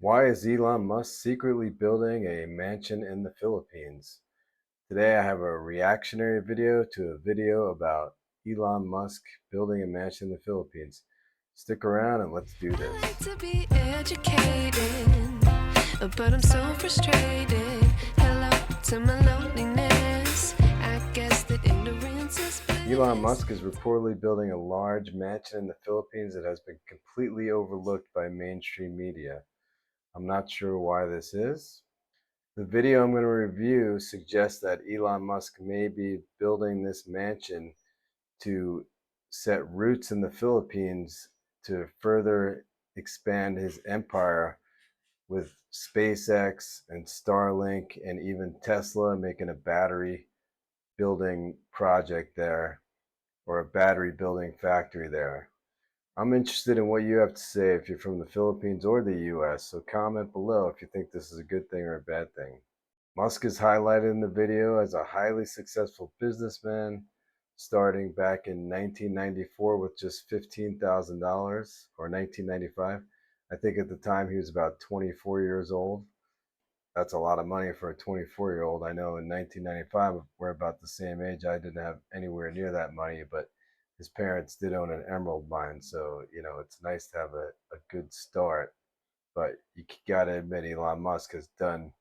Why is Elon Musk secretly building a mansion in the Philippines? Today I have a reactionary video to a video about Elon Musk building a mansion in the Philippines. Stick around and let's do I this. like to be educated, but I'm so frustrated. Hello to my loneliness. I guess that ignorance is Elon bliss. Musk is reportedly building a large mansion in the Philippines that has been completely overlooked by mainstream media. I'm not sure why this is. The video I'm going to review suggests that Elon Musk may be building this mansion to set roots in the Philippines to further expand his empire with SpaceX and Starlink and even Tesla making a battery building project there or a battery building factory there. I'm interested in what you have to say if you're from the Philippines or the US, so comment below if you think this is a good thing or a bad thing. Musk is highlighted in the video as a highly successful businessman starting back in 1994 with just $15,000 or 1995. I think at the time he was about 24 years old. That's a lot of money for a 24-year-old. I know in 1995 we're about the same age. I didn't have anywhere near that money, but his parents did own an emerald mine, so it's nice to have a good start. But you gotta admit Elon Musk has done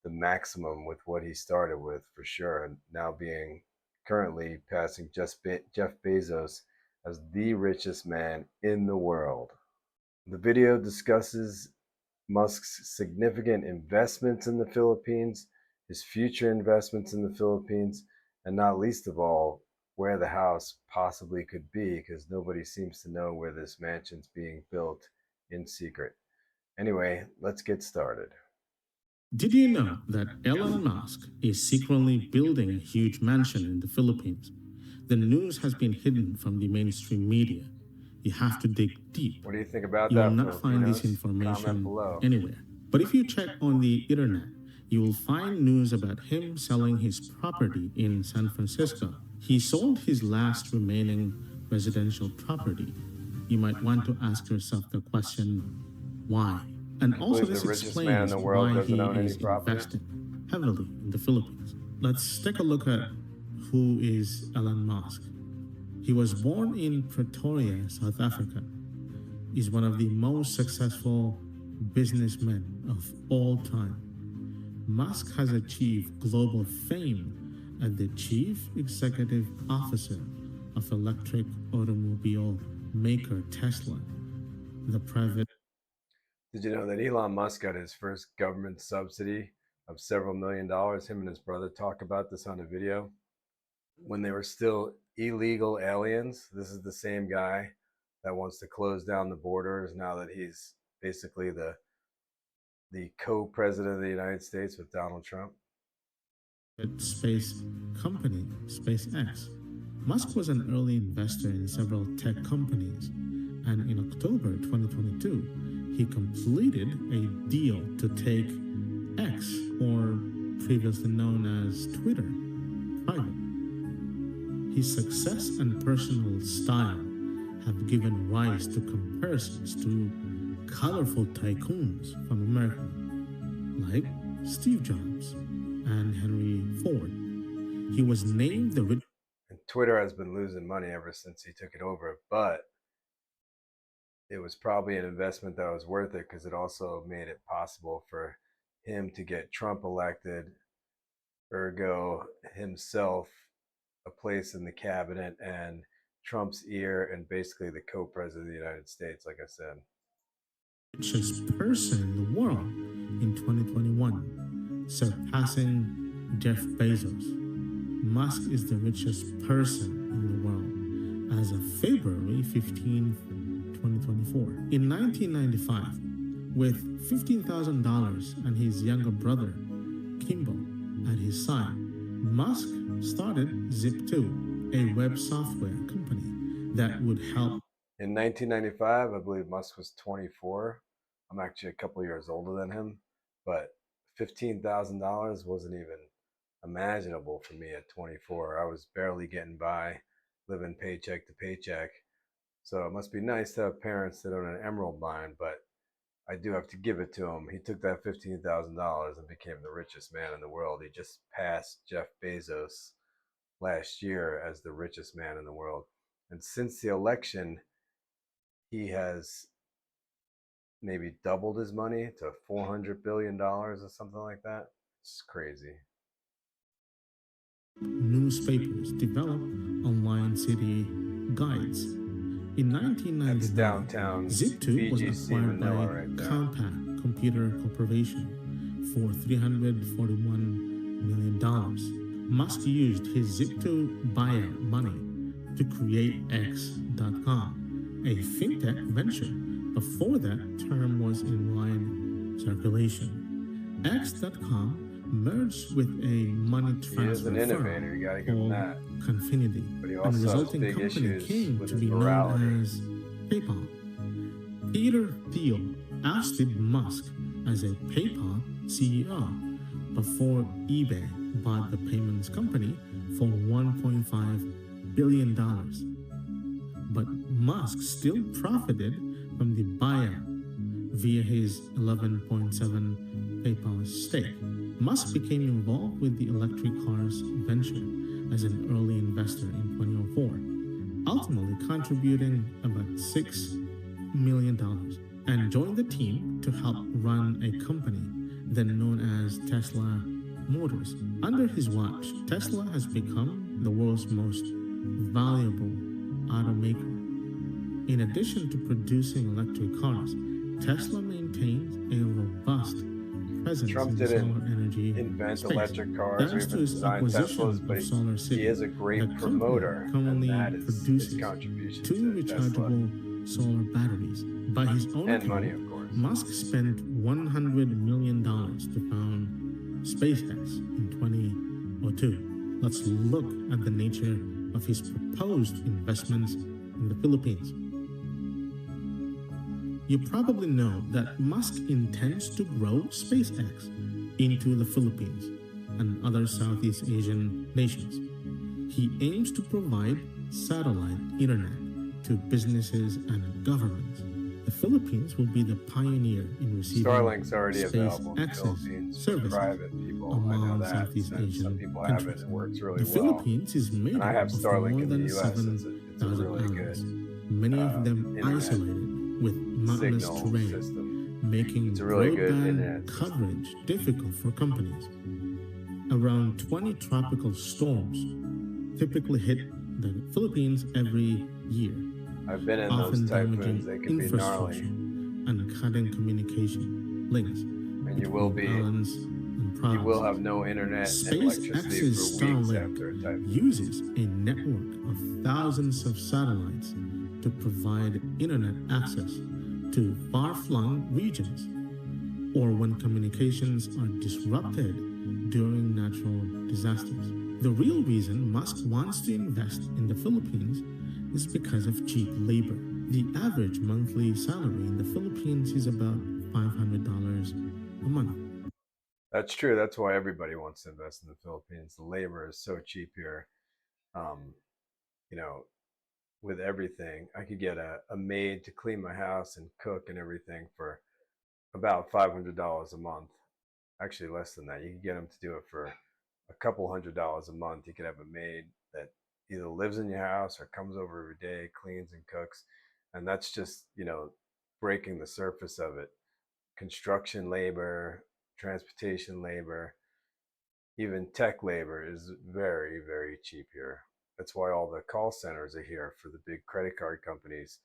the maximum with what he started with for sure, and now being currently passing just Jeff Bezos as the richest man in the world. The video discusses Musk's significant investments in the Philippines, his future investments in the Philippines, and not least of all, where the house possibly could be, because nobody seems to know where this mansion's being built in secret. Anyway, let's get started. Did you know that Elon Musk is secretly building a huge mansion in the Philippines? The news has been hidden from the mainstream media. You have to dig deep. What do you think about You will that, not find this Filipinos? Comment information below. anywhere. But if you check on the internet, you will find news about him selling his property in San Francisco. He sold his last remaining residential property. You might want to ask yourself the question, why? And I also, believe the this richest man in explains the world why doesn't he own any is property. investing heavily in the Philippines. Let's take a look at who is Elon Musk. He was born in Pretoria, South Africa. He's one of the most successful businessmen of all time. Musk has achieved global fame as the chief executive officer of electric automobile maker Tesla, the private. Did you know that Elon Musk got his first government subsidy of several $1,000,000? Him and his brother talk about this on a video. When they were still illegal aliens, this is the same guy that wants to close down the borders now that he's basically the co-president of the United States with Donald Trump. Space company, SpaceX. Musk was an early investor in several tech companies, and in October 2022, he completed a deal to take X, or previously known as Twitter, private. His success and personal style have given rise to comparisons to colorful tycoons from America, like Steve Jobs and Henry Ford. He was named the richest. And Twitter has been losing money ever since he took it over, but it was probably an investment that was worth it because it also made it possible for him to get Trump elected, ergo himself a place in the cabinet and Trump's ear and basically the co-president of the United States, like I said. Person in the world in 2021, surpassing Jeff Bezos. Musk is the richest person in the world as of February 15th, 2024. In 1995, with $15,000 and his younger brother, Kimball, at his side, Musk started Zip2, a web software company that would help. In 1995, I believe Musk was 24. I'm actually a couple years older than him, but $15,000 wasn't even imaginable for me at 24. I was barely getting by, living paycheck to paycheck. So it must be nice to have parents that own an emerald mine, but I do have to give it to him. He took that $15,000 and became the richest man in the world. He just passed Jeff Bezos last year as the richest man in the world. And since the election, he has maybe doubled his money to $400 billion or something like that. It's crazy. Newspapers developed online city guides. In That's 1999, downtown Zip2 was BGC acquired by Manila right there. Compaq Computer Corporation for $341 million. Musk used his Zip2 buyout money to create X.com, a fintech venture. Before that term was in wide circulation. X.com merged with a money He is transfer an firm innovator, you gotta give him called that. Confinity, But he and also the has resulting big company issues came with to his be morality. known as PayPal. Peter Thiel ousted Musk as a PayPal CEO before eBay bought the payments company for $1.5 billion. But Musk still profited from the buyout via his 11.7 PayPal stake. Musk became involved with the electric cars venture as an early investor in 2004, ultimately contributing about $6 million, and joined the team to help run a company then known as Tesla Motors. Under his watch, Tesla has become the world's most valuable automaker. In addition to producing electric cars, Tesla maintains a robust presence Trump in the didn't solar energy invent space. electric cars or Thanks even to his design acquisition Teslas, but of Solar City, he is a great the company promoter, and currently that is his produces contribution 2 to Tesla. rechargeable solar batteries. By his own And account, money, of course. Musk spent $100 million to found SpaceX in 2002. Let's look at the nature of his proposed investments in the Philippines. You probably know that Musk intends to grow SpaceX into the Philippines and other Southeast Asian nations. He aims to provide satellite internet to businesses and governments. The Philippines will be the pioneer in receiving Starlink's already space available in the access Philippines for services private people. I know among that. Southeast And Asian some people have it. countries. It works really The well. Philippines is made And I up have of Starlink more in the than US. It's a 7,000 really islands, good many of them internet isolated with mountainous signal terrain, system. making It's a really good broadband internet system. coverage difficult for companies. Around 20 tropical storms typically hit the Philippines every year, I've been in often those typhoons. They damaging can be infrastructure gnarly. and cutting communication links And you will between islands and You provinces. will have no internet and electricity SpaceX's for weeks Starlink after a typhoon. uses a network of thousands of satellites to provide internet access to far-flung regions or when communications are disrupted during natural disasters. The real reason Musk wants to invest in the Philippines is because of cheap labor. The average monthly salary in the Philippines is about $500 a month. That's true. That's why everybody wants to invest in the Philippines. The labor is so cheap here. You know, with everything, I could get a maid to clean my house and cook and everything for about $500 a month. Actually, less than that. You can get them to do it for a couple $100 a month. You could have a maid that either lives in your house or comes over every day, cleans and cooks. And that's just, breaking the surface of it. Construction labor, transportation labor, even tech labor is very, very cheap here. That's why all the call centers are here for the big credit card companies.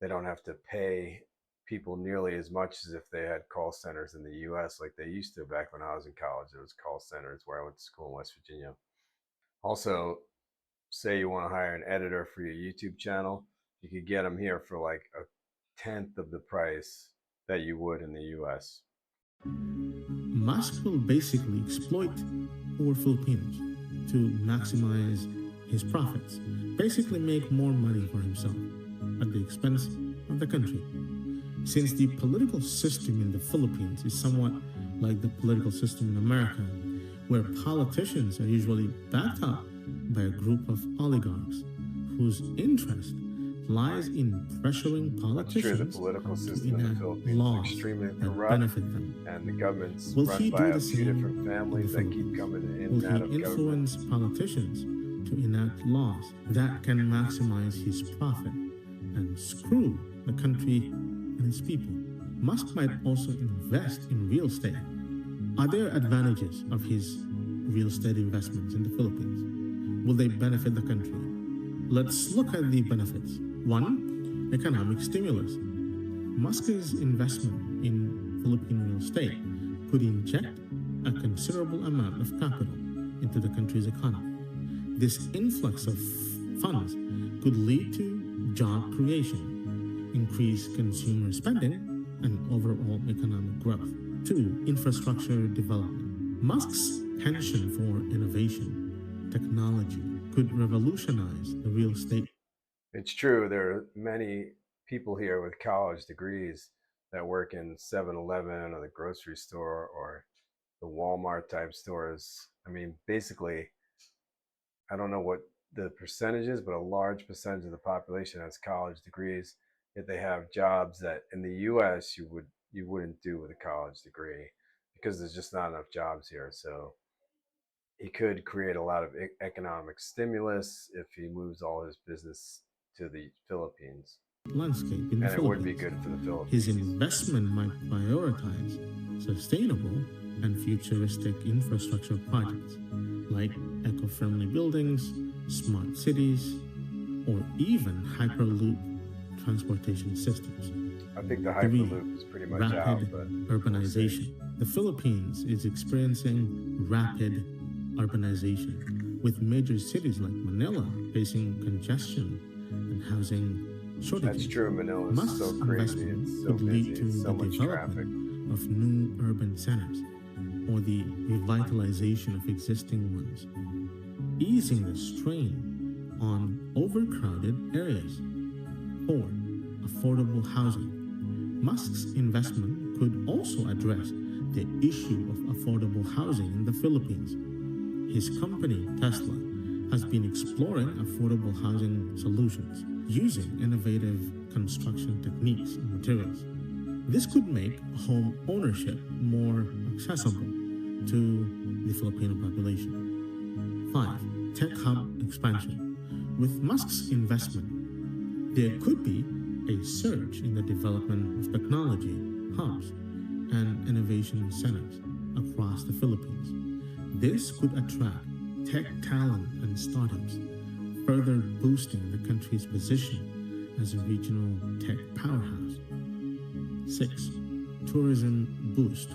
They don't have to pay people nearly as much as if they had call centers in the US like they used to back when I was in college. There was call centers where I went to school in West Virginia. Also, say you want to hire an editor for your YouTube channel, you could get them here for like a tenth of the price that you would in the US. Musk will basically exploit poor Filipinos to maximize his profits, basically make more money for himself at the expense of the country. Since the political system in the Philippines is somewhat like the political system in America, where politicians are usually backed up by a group of oligarchs whose interest lies in pressuring That's true. The politicians political to system in the enact Philippines is laws extremely that corrupt, benefit them. and the government's Will run he by do a the few same different in the families that keep Philippines? coming in Will and he out of influence government. politicians to enact laws that can maximize his profit and screw the country and its people? Musk might also invest in real estate. Are there advantages of his real estate investments in the Philippines? Will they benefit the country? Let's look at the benefits. 1. Economic stimulus. Musk's investment in Philippine real estate could inject a considerable amount of capital into the country's economy. This influx of funds could lead to job creation, increased consumer spending, and overall economic growth. 2. Infrastructure development. Musk's penchant for innovation, technology, could revolutionize the real estate. It's true. There are many people here with college degrees that work in 7-Eleven or the grocery store or the Walmart type stores. I mean, basically, I don't know what the percentage is, but a large percentage of the population has college degrees. Yet they have jobs that in the U.S. you wouldn't do with a college degree because there's just not enough jobs here. So he could create a lot of economic stimulus if he moves all his business to the Philippines. Landscape in the And it would be Philippines. good for the Philippines. His investment might prioritize sustainable and futuristic infrastructure projects like eco-friendly buildings, smart cities, or even hyperloop transportation systems. I think the 3. Hyperloop is pretty much out, Rapid but urbanization. The Philippines is experiencing rapid urbanization, with major cities like Manila facing congestion and housing shortages. that's true. Manila is Musk's so crazy. investment It's so could lead busy. to It's so the much traffic. development of new urban centers or the revitalization of existing ones, easing the strain on overcrowded areas. 4. Affordable housing. Musk's investment could also address the issue of affordable housing in the Philippines. His company, Tesla, has been exploring affordable housing solutions using innovative construction techniques and materials. This could make home ownership more accessible to the Filipino population. 5. Tech hub expansion. With Musk's investment, there could be a surge in the development of technology hubs and innovation centers across the Philippines. This could attract tech talent and startups, further boosting the country's position as a regional tech powerhouse. 6. Tourism boost.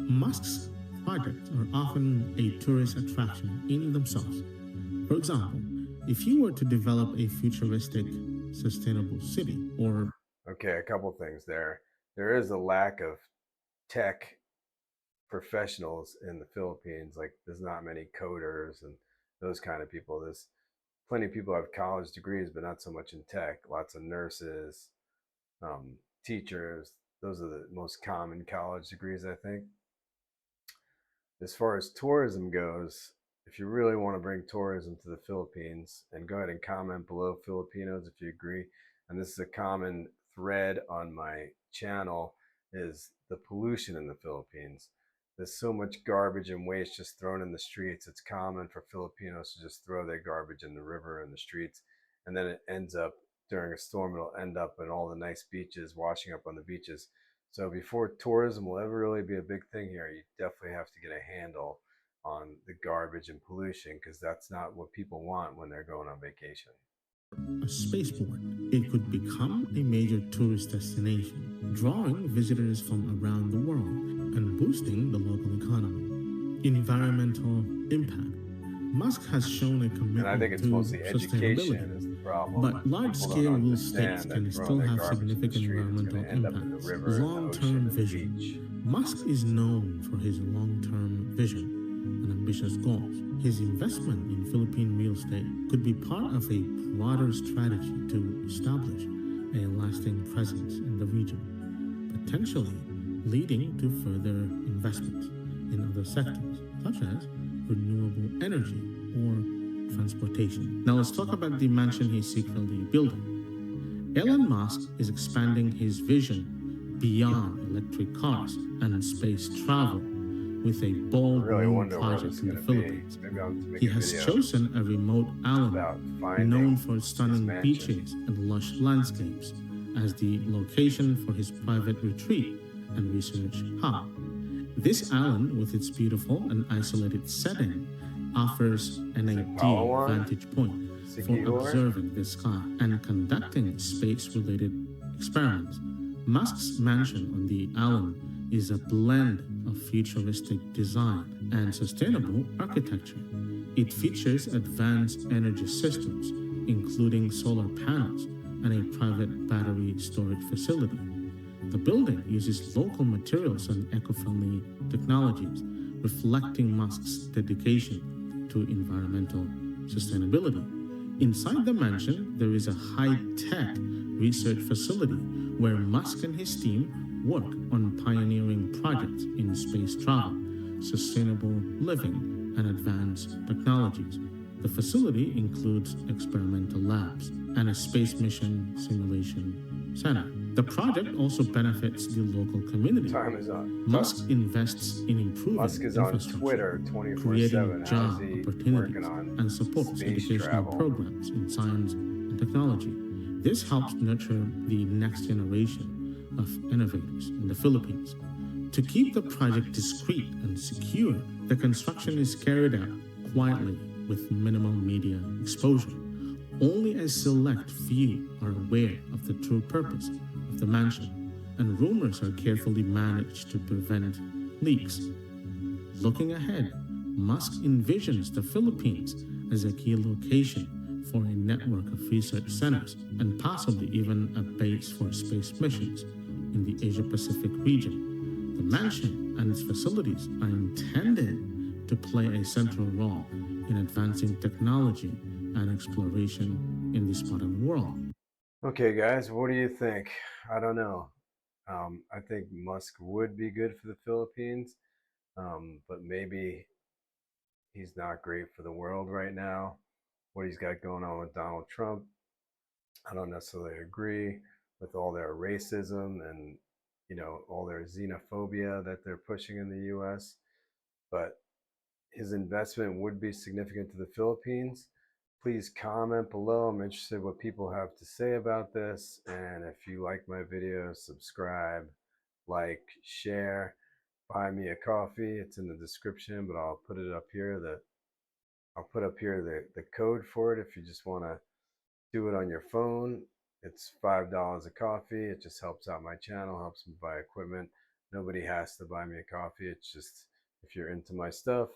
Musk's projects are often a tourist attraction in themselves. For example, if you were to develop a futuristic, sustainable city or Okay, a couple things there. There is a lack of tech professionals in the Philippines. Like, there's not many coders and those kind of people. There's plenty of people who have college degrees, but not so much in tech. Lots of nurses, teachers. Those are the most common college degrees, I think. As far as tourism goes, if you really want to bring tourism to the Philippines, and go ahead and comment below, Filipinos, if you agree. And this is a common thread on my channel, is the pollution in the Philippines. There's so much garbage and waste just thrown in the streets. It's common for Filipinos to just throw their garbage in the river and the streets, and then it ends up, during a storm, it'll end up in all the nice beaches, washing up on the beaches. So before tourism will ever really be a big thing here, you definitely have to get a handle on the garbage and pollution, because that's not what people want when they're going on vacation. a spaceport. It could become a major tourist destination, drawing visitors from around the world and boosting the local economy. Environmental impact. Musk has shown a commitment And I think it's to mostly education is sustainability, the problem. but People large-scale don't real understand estates that can throwing still their have garbage in the significant street is environmental going to end up in the impacts. river, and the ocean, Long-term and the vision. beach. Musk is known for his long-term vision and ambitious goals. His investment in Philippine real estate could be part of a broader strategy to establish a lasting presence in the region, potentially leading to further investments in other sectors, such as renewable energy or transportation. Now let's talk about the mansion he's secretly building. Elon Musk is expanding his vision beyond electric cars and space travel with a I bold really moon wonder where this project is in going the to be. Philippines. Maybe I'll have to make He a has video chosen a remote about island finding known for its his stunning mansion. beaches and lush landscapes as the location for his private retreat and research hub. This island, with its beautiful and isolated setting, offers an ideal Palawan? vantage point for Sigihor? observing the sky and conducting space-related experiments. Musk's mansion on the island is a blend of futuristic design and sustainable architecture. It features advanced energy systems, including solar panels and a private battery storage facility. The building uses local materials and eco-friendly technologies, reflecting Musk's dedication to environmental sustainability. Inside the mansion, there is a high-tech research facility where Musk and his team work on pioneering projects in space travel, sustainable living, and advanced technologies. The facility includes experimental labs and a space mission simulation center. The project also benefits the local community. Time is up. Musk invests in improving Musk is on infrastructure, Twitter 24/7. creating How's job he opportunities, working on and supports space educational travel? programs in science and technology. This helps nurture the next generation of innovators in the Philippines. To keep the project discreet and secure, the construction is carried out quietly with minimal media exposure. Only a select few are aware of the true purpose of the mansion, and rumors are carefully managed to prevent leaks. Looking ahead, Musk envisions the Philippines as a key location for a network of research centers and possibly even a base for space missions in the Asia Pacific region. The mansion and its facilities are intended to play a central role in advancing technology and exploration in this part of the world. Okay, guys, what do you think? I don't know. I think Musk would be good for the Philippines, but maybe he's not great for the world right now. What he's got going on with Donald Trump, I don't necessarily agree with all their racism and all their xenophobia that they're pushing in the U.S. But his investment would be significant to the Philippines. Please comment below. I'm interested what people have to say about this. And if you like my video, subscribe, like, share, buy me a coffee. It's in the description, but I'll put it up here. I'll put up here the code for it if you just want to do it on your phone. It's $5 a coffee. It just helps out my channel, helps me buy equipment. Nobody has to buy me a coffee. It's just if you're into my stuff,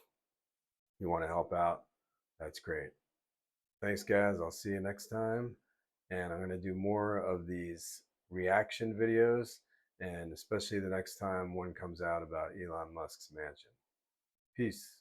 you want to help out, that's great. Thanks, guys. I'll see you next time. And I'm going to do more of these reaction videos, and especially the next time one comes out about Elon Musk's mansion. Peace.